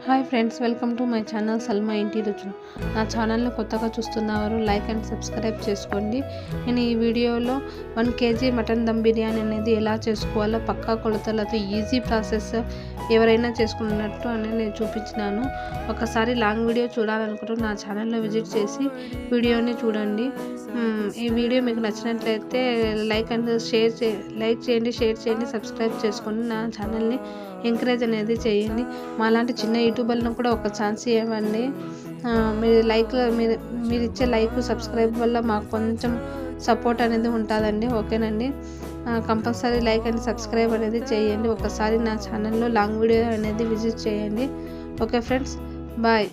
Hi friends, welcome to my channel Salma ఇంటి రుచులు. నా ఛానల్ని కొత్తగా చూస్తున్నవారు లైక్ అండ్ సబ్స్క్రైబ్ చేసుకోండి. నేను ఈ వీడియోలో 1 kg మటన్ దమ్ బిర్యానీ అనేది ఎలా చేసుకోవాలో పక్కా కొలతలతో ఈజీ ప్రాసెస్ ఎవరైనా చేసుకున్నట్టు అనేది నేను చూపించినాను. ఒకసారి లాంగ్ వీడియో చూడాలనుకుంటూ నా ఛానల్లో విజిట్ చేసి వీడియోని చూడండి. ఈ వీడియో మీకు నచ్చినట్లయితే లైక్ చేయండి, షేర్ చేయండి, సబ్స్క్రైబ్ చేసుకోండి. నా ఛానల్ని ఎంకరేజ్ అనేది చేయండి. మాలాంటి చిన్న యూట్యూబర్లను కూడా ఒక ఛాన్స్ ఇవ్వండి. మీరు ఇచ్చే లైక్ సబ్స్క్రైబ్ వల్ల మాకు కొంచెం సపోర్ట్ అనేది ఉంటుందండి. ఓకేనండి, కంపల్సరీ లైక్ అండ్ సబ్స్క్రైబ్ అనేది చేయండి. ఒకసారి నా ఛానల్లో లాంగ్ వీడియో అనేది విజిట్ చేయండి. Okay friends, bye.